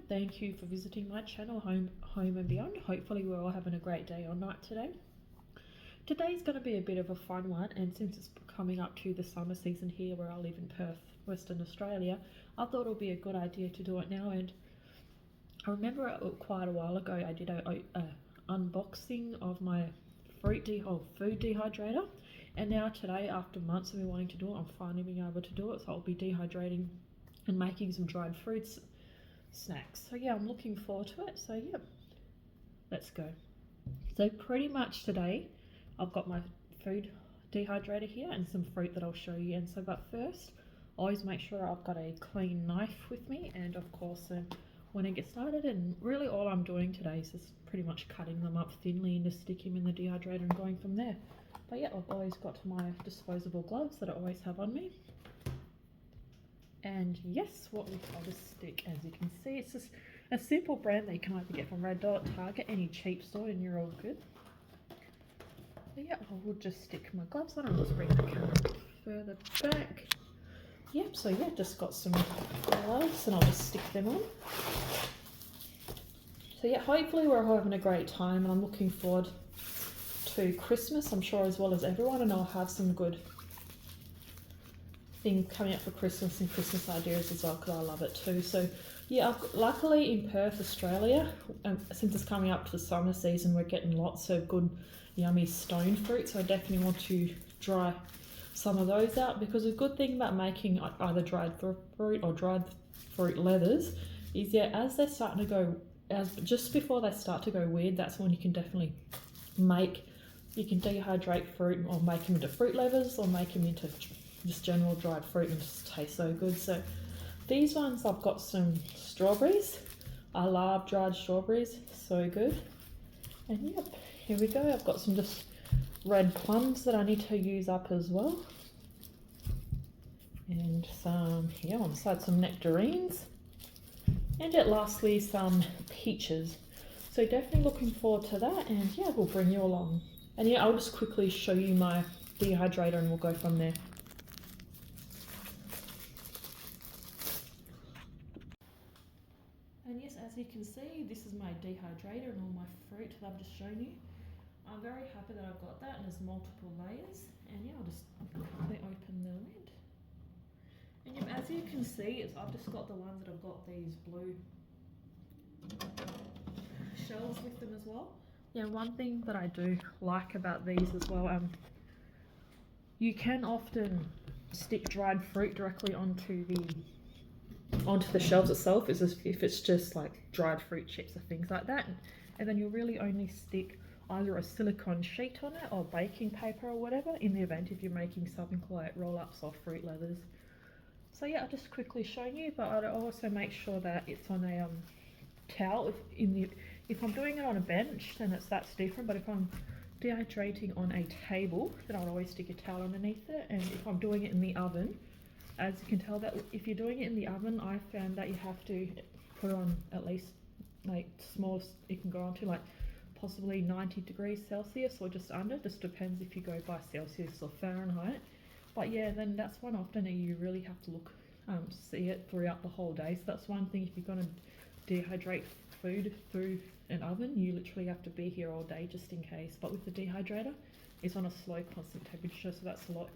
thank you for visiting my channel, home and beyond. Hopefully we're all having a great day or night today. Today's going to be a bit of a fun one, and since it's coming up to the summer season here where I live in Perth, Western Australia, I thought it would be a good idea to do it now. And I remember quite a while ago I did a unboxing of my food dehydrator, and now today, after months of me wanting to do it, I'm finally being able to do it. So I'll be dehydrating and making some dried fruits snacks. So yeah, I'm looking forward to it. So yeah, let's go. So pretty much today I've got my food dehydrator here and some fruit that I'll show you. And so, but first, always make sure I've got a clean knife with me, and of course when I get started, and really all I'm doing today is just pretty much cutting them up thinly and just stick them in the dehydrator and going from there. But yeah, I've always got my disposable gloves that I always have on me. And yes, what we call a stick, as you can see, it's just a simple brand that you can either get from Red Dot, Target, any cheap store, and you're all good. But yeah, I will just stick my gloves on and just bring the camera further back. Yep, so yeah, just got some gloves and I'll just stick them on. So yeah, hopefully we're all having a great time, and I'm looking forward to Christmas, I'm sure, as well as everyone, and I'll have some good things coming up for Christmas and Christmas ideas as well, because I love it too. So yeah, luckily in Perth, Australia, since it's coming up to the summer season, we're getting lots of good yummy stone fruit, so I definitely want to dry some of those out, because a good thing about making either dried fruit or dried fruit leathers is, yeah, as they're starting to go, just before they start to go weird, that's when you can definitely you can dehydrate fruit or make them into fruit leathers, or make them into just general dried fruit, and just taste so good. So these ones, I've got some strawberries. I love dried strawberries, so good. And yep, here we go. I've got some just red plums that I need to use up as well, and some here on the side, some nectarines, and lastly some peaches. So definitely looking forward to that, and yeah, we'll bring you along. And yeah, I'll just quickly show you my dehydrator and we'll go from there. And yes, as you can see, this is my dehydrator and all my fruit that I've just shown you. I'm very happy that I've got that, and there's multiple layers. And yeah, I'll just quickly open the lid. And yeah, as you can see, I've just got the ones that have got these blue shells with them as well. Yeah, one thing that I do like about these as well, you can often stick dried fruit directly onto the shelves itself, if it's just like dried fruit chips or things like that, and then you'll really only stick either a silicone sheet on it or baking paper or whatever, in the event if you're making something like roll-ups or fruit leathers. So yeah, I'll just quickly show you, but I'd also make sure that it's on a towel. If I'm doing it on a bench, then that's different, but if I'm dehydrating on a table, then I'll always stick a towel underneath it. And if I'm doing it in the oven, as you can tell, that if you're doing it in the oven, I found that you have to put on at least like small, it can go on to like possibly 90 degrees Celsius or just under, just depends if you go by Celsius or Fahrenheit. But yeah, then that's one often you really have to look, see it throughout the whole day. So that's one thing, if you're going to dehydrate food through an oven, you literally have to be here all day just in case. But with the dehydrator, it's on a slow constant temperature, so that's a lot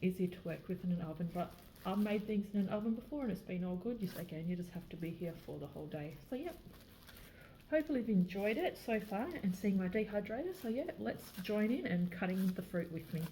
easier to work with in an oven. But I've made things in an oven before and it's been all good. Just again, you just have to be here for the whole day. So yeah, hopefully you've enjoyed it so far and seeing my dehydrator. So yeah, let's join in and cutting the fruit with me.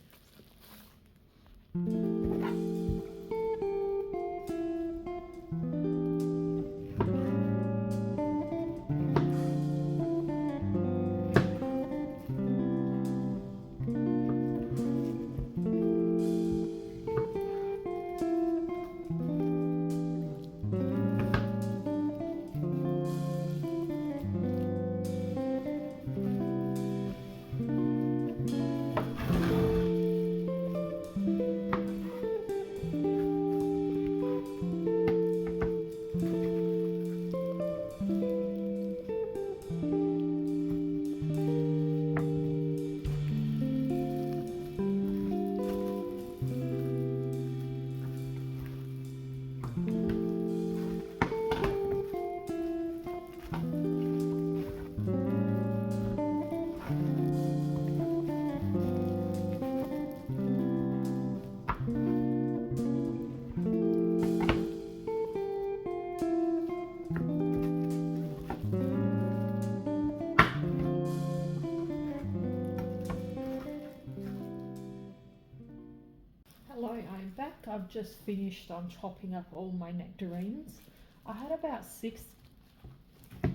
just finished chopping up all my nectarines. I had about 6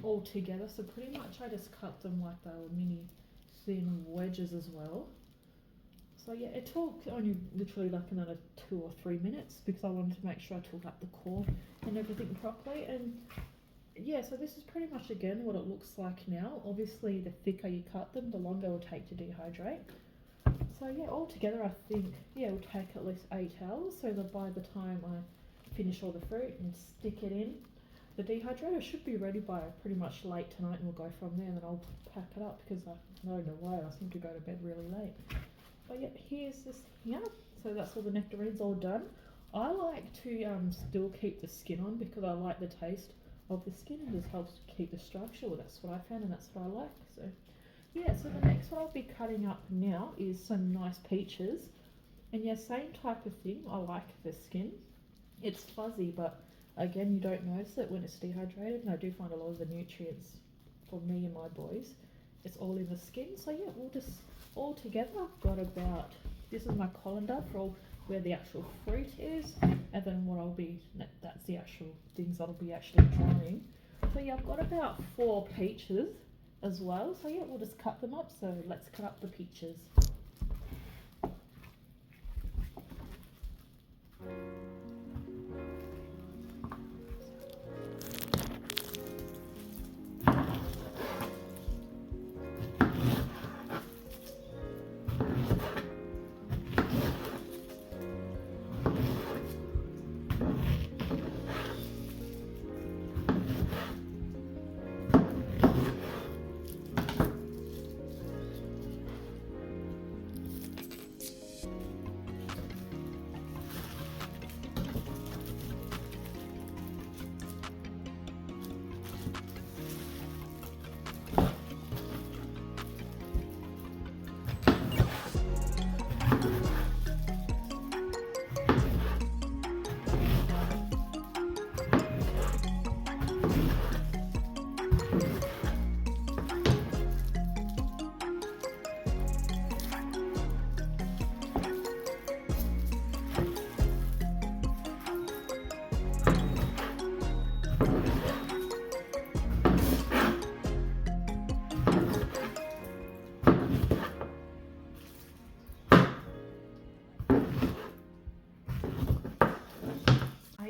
all together, so pretty much I just cut them like they were mini thin wedges as well. So yeah, it took only literally like another 2 or 3 minutes because I wanted to make sure I took up the core and everything properly. And yeah, so this is pretty much again what it looks like now. Obviously the thicker you cut them, the longer it will take to dehydrate. So yeah, altogether I think, yeah, it will take at least 8 hours, so that by the time I finish all the fruit and stick it in the dehydrator, should be ready by pretty much late tonight, and we'll go from there. And then I'll pack it up because I know no way I seem to go to bed really late. But yeah, here's this here. So that's all the nectarines all done. I like to still keep the skin on because I like the taste of the skin, and just helps to keep the structure. Well, that's what I found and that's what I like. So yeah, so the next one I'll be cutting up now is some nice peaches. And yeah, same type of thing. I like the skin. It's fuzzy, but again, you don't notice it when it's dehydrated. And I do find a lot of the nutrients for me and my boys, it's all in the skin. So yeah, we'll just all together, I've got about, this is my colander for all where the actual fruit is, and then what I'll be, that's the actual things I'll be actually drying. So yeah, I've got about 4 peaches as well. So yeah, we'll just cut them up. So let's cut up the peaches.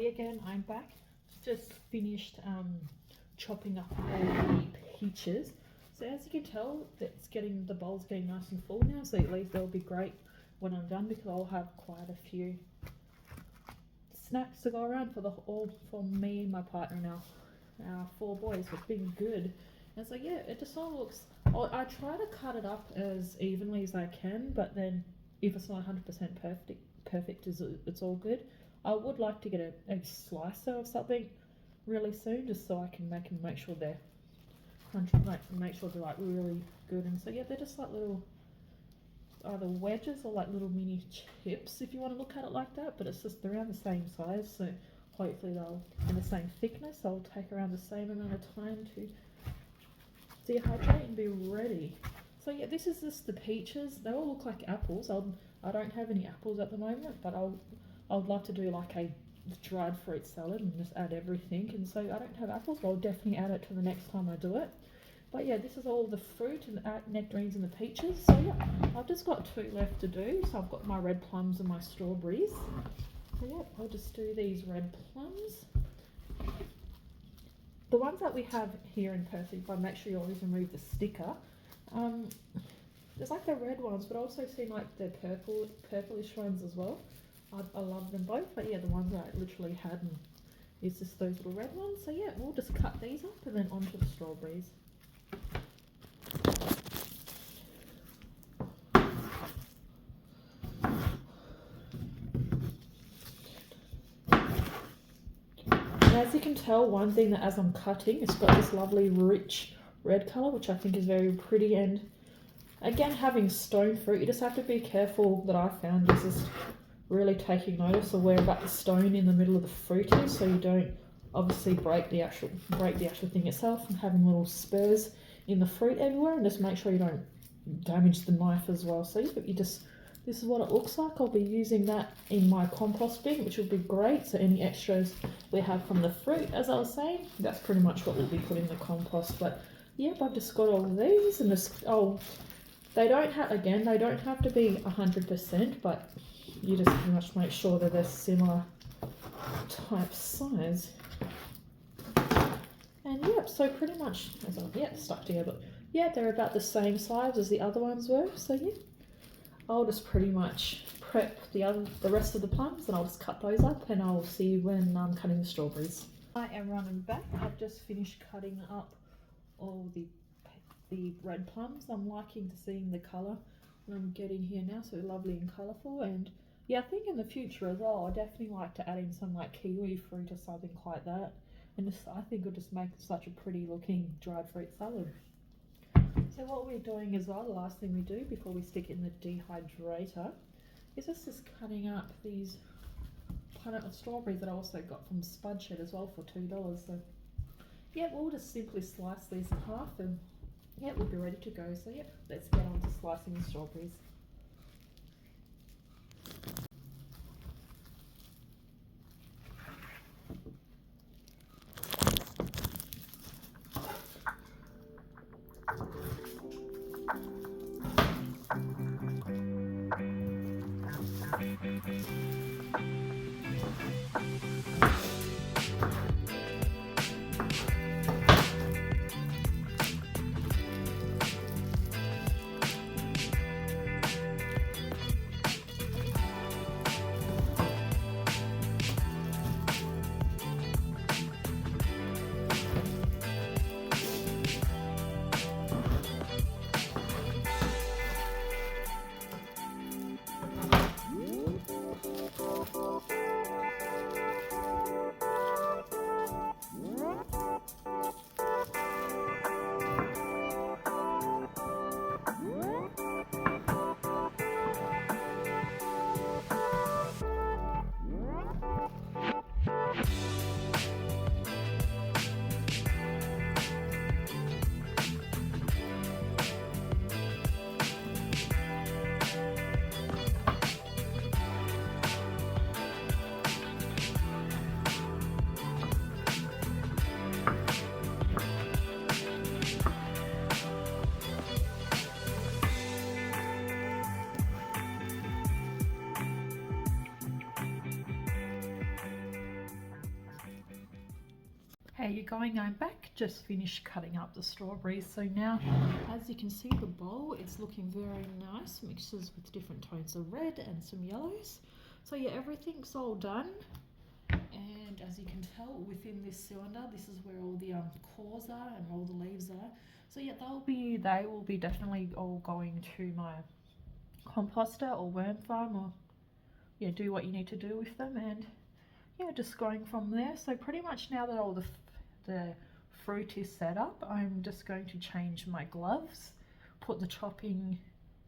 Again, I'm back. Just finished chopping up all the peaches. So as you can tell, it's getting, the bowl's getting nice and full now. So at least they'll be great when I'm done, because I'll have quite a few snacks to go around for for me and my partner and our 4 boys. It's been good. And so yeah, it just all looks. I try to cut it up as evenly as I can, but then if it's not 100% perfect, it's all good. I would like to get a slicer or something really soon, just so I can make sure they're make sure they're like really good. And so yeah, they're just like little either wedges or like little mini chips, if you want to look at it like that. But it's just around the same size, so hopefully they'll in the same thickness. They'll take around the same amount of time to dehydrate and be ready. So yeah, this is just the peaches. They all look like apples. I don't have any apples at the moment, but I would like to do like a dried fruit salad and just add everything. And so I don't have apples, but I'll definitely add it to the next time I do it. But yeah, this is all the fruit and the nectarines and the peaches. So yeah, I've just got 2 left to do. So I've got my red plums and my strawberries. So yeah, I'll just do these red plums. The ones that we have here in person, if I make sure you always remove the sticker, there's like the red ones, but I also see like the purplish ones as well. I love them both, but yeah, the ones that I literally had is just those little red ones. So yeah, we'll just cut these up and then onto the strawberries. And as you can tell, one thing that as I'm cutting, it's got this lovely rich red colour, which I think is very pretty. And again, having stone fruit, you just have to be careful. That I found is just really taking notice of where about the stone in the middle of the fruit is, so you don't obviously break the actual thing itself, and having little spurs in the fruit everywhere, and just make sure you don't damage the knife as well. So you just this is what it looks like. I'll be using that in my compost bin, which will be great. So any extras we have from the fruit, as I was saying, that's pretty much what we'll be putting in the compost. But yep, I've just got all of these, and this, they don't have, again, they don't have to be 100%, but you just pretty much make sure that they're similar type size. And yep, so pretty much, as stuck together. Yeah, they're about the same size as the other ones were. So yeah, I'll just pretty much prep the rest of the plums, and I'll just cut those up, and I'll see you when I'm cutting the strawberries. Hi everyone, I'm back. I've just finished cutting up all the red plums. I'm liking to seeing the colour that I'm getting here now, so lovely and colourful. And yeah, I think in the future as well, I definitely like to add in some like kiwi fruit or something like that. And this, I think, will just make such a pretty looking dried fruit salad. So what we're doing as well, the last thing we do before we stick it in the dehydrator, is just cutting up these pineapple strawberries that I also got from Spud Shed as well for $2. So yeah, we'll just simply slice these in half, and yeah, we'll be ready to go. So yeah, let's get on to slicing the strawberries. How you going? I'm back. Just finished cutting up the strawberries. So now, as you can see, the bowl, it's looking very nice. Mixes with different tones of red and some yellows. So yeah, everything's all done. And as you can tell, within this cylinder, this is where all the cores are and all the leaves are. So yeah, they will be definitely all going to my composter or worm farm, or yeah, do what you need to do with them. And yeah, just going from there. So pretty much now that all the fruit is set up, I'm just going to change my gloves, put the chopping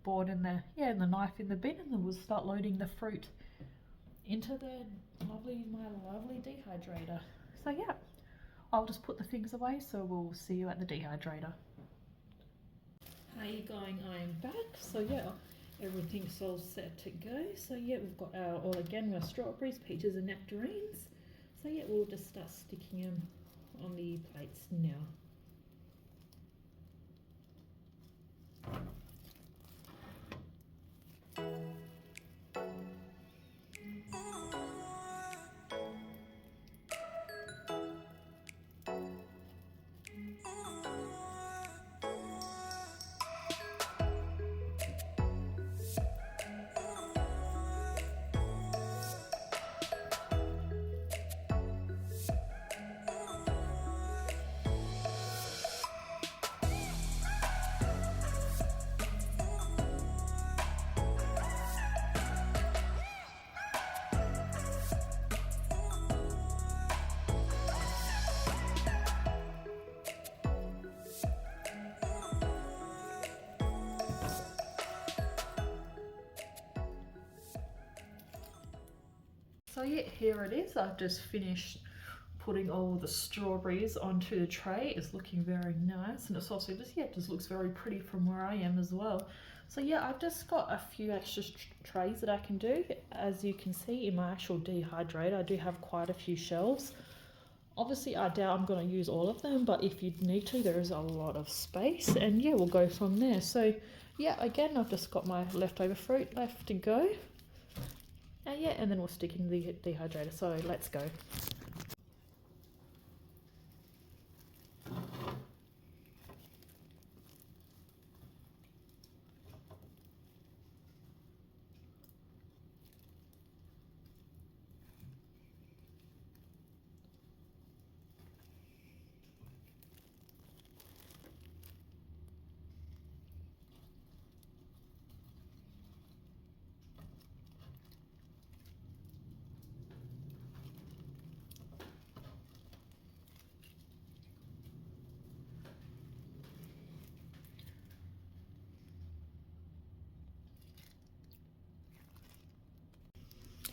board and the knife in the bin, and then we'll start loading the fruit into my lovely dehydrator. So yeah, I'll just put the things away, so we'll see you at the dehydrator. How you going? I'm back. So yeah, everything's all set to go. So yeah, we've got our strawberries, peaches and nectarines. So yeah, we'll just start sticking them on the plates now. So yeah, here it is. I've just finished putting all the strawberries onto the tray is looking very nice, and it's also just, yeah, it just looks very pretty from where I am as well. So yeah, I've just got a few extra trays that I can do. As you can see in my actual dehydrator, I do have quite a few shelves. Obviously, I doubt I'm going to use all of them, but if you need to, there is a lot of space, and yeah, we'll go from there. So yeah, again, I've just got my leftover fruit left to go. And yeah, and then we'll stick in the dehydrator. So let's go.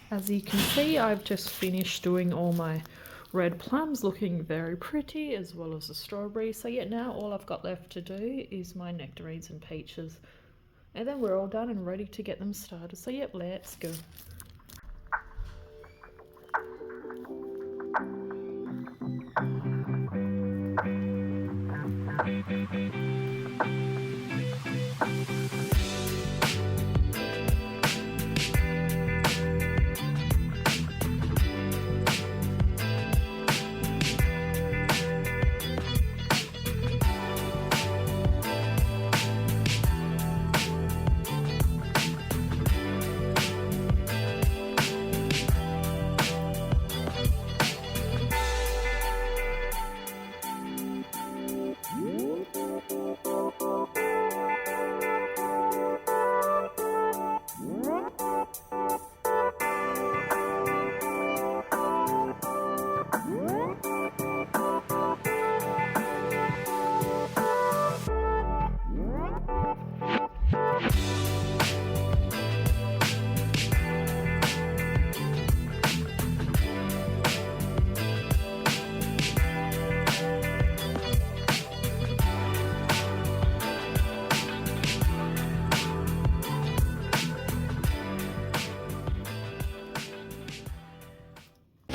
As you can see, I've just finished doing all my red plums, looking very pretty, as well as the strawberries. So yeah, now all I've got left to do is my nectarines and peaches. And then we're all done and ready to get them started. So yep, let's go.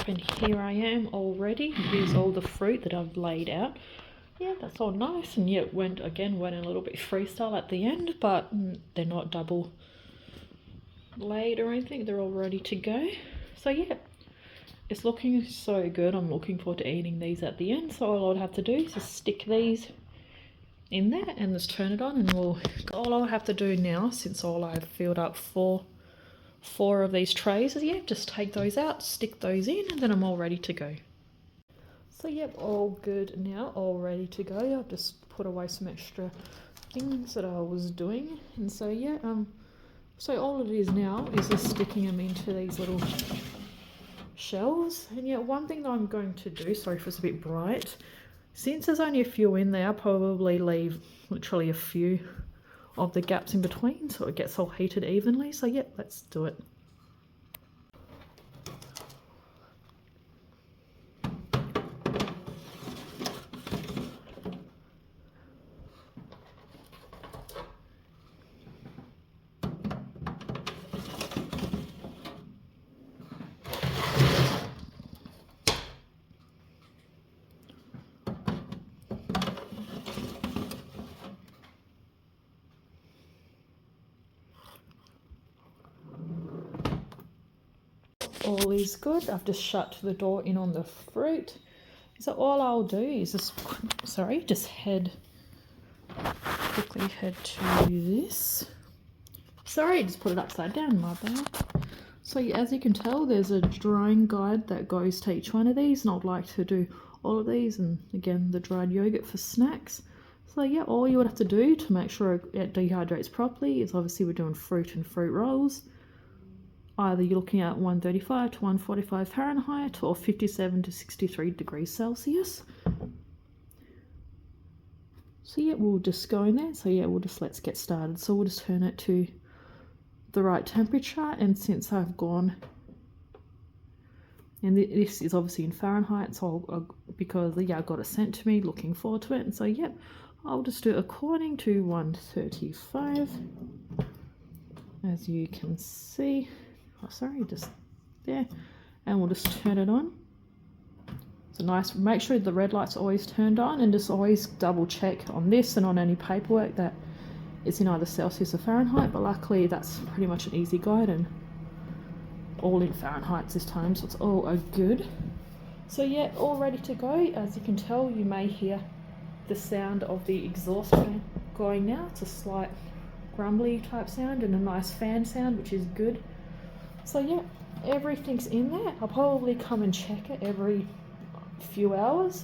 And here I am all ready. Here's all the fruit that I've laid out. Yeah, that's all nice, and yeah, went a little bit freestyle at the end, but they're not double laid or anything. They're all ready to go. So yeah, it's looking so good. I'm looking forward to eating these at the end. So all I'll have to do is just stick these in there and just turn it on, and all I'll have to do now, since all I've filled up four of these trays, is yeah, just take those out, stick those in, and then I'm all ready to go. So yep, all good now, all ready to go. I've just put away some extra things that I was doing, and so yeah, so all it is now is just sticking them into these little shells. And yeah, one thing that I'm going to do, sorry if it's a bit bright, since there's only a few in there, I'll probably leave literally a few of the gaps in between so it gets all heated evenly. So yeah, let's do it. All is good. I've just shut the door in on the fruit. So all I'll do is just quickly head to this. Sorry, just put it upside down, my bad. So yeah, as you can tell, there's a drying guide that goes to each one of these, and I'd like to do all of these, and again the dried yogurt for snacks. So yeah, all you would have to do to make sure it dehydrates properly is, obviously we're doing fruit and fruit rolls. Either you're looking at 135 to 145 Fahrenheit or 57 to 63 degrees Celsius. So yeah, we'll just go in there. So yeah, let's get started. So we'll just turn it to the right temperature, and since I've gone And this is obviously in Fahrenheit, so because yeah, I got it sent to me, looking forward to it. And so yep, I'll just do it according to 135, as you can see. Oh, sorry, just there. And we'll just turn it on. So nice, make sure the red light's always turned on, and just always double check on this and on any paperwork that it's in either Celsius or Fahrenheit, but luckily that's pretty much an easy guide and all in Fahrenheit this time, so it's all good. So yeah, all ready to go. As you can tell, you may hear the sound of the exhaust fan going now. It's a slight grumbly type sound and a nice fan sound, which is good. So yeah, everything's in there. I'll probably come and check it every few hours,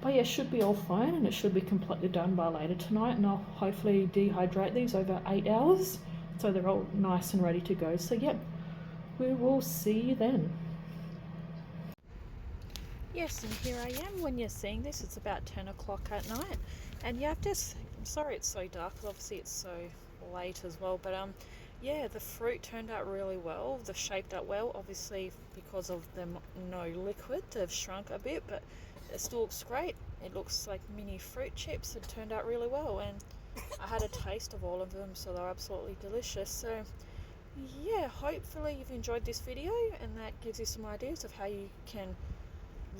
but yeah, it should be all fine, and it should be completely done by later tonight, and I'll hopefully dehydrate these over 8 hours so they're all nice and ready to go. So yep, we will see you then. Yes, and here I am. When you're seeing this, it's about 10 o'clock at night, and yeah, I'm sorry it's so dark, obviously it's so late as well, but yeah, the fruit turned out really well. They've shaped up well. Obviously, because of them no liquid, they've shrunk a bit, but it still looks great. It looks like mini fruit chips. It turned out really well, and I had a taste of all of them, so they're absolutely delicious. So yeah, hopefully you've enjoyed this video, and that gives you some ideas of how you can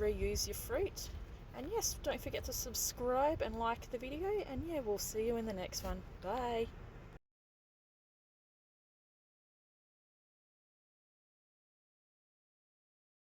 reuse your fruit. And yes, don't forget to subscribe and like the video, and yeah, we'll see you in the next one. Bye.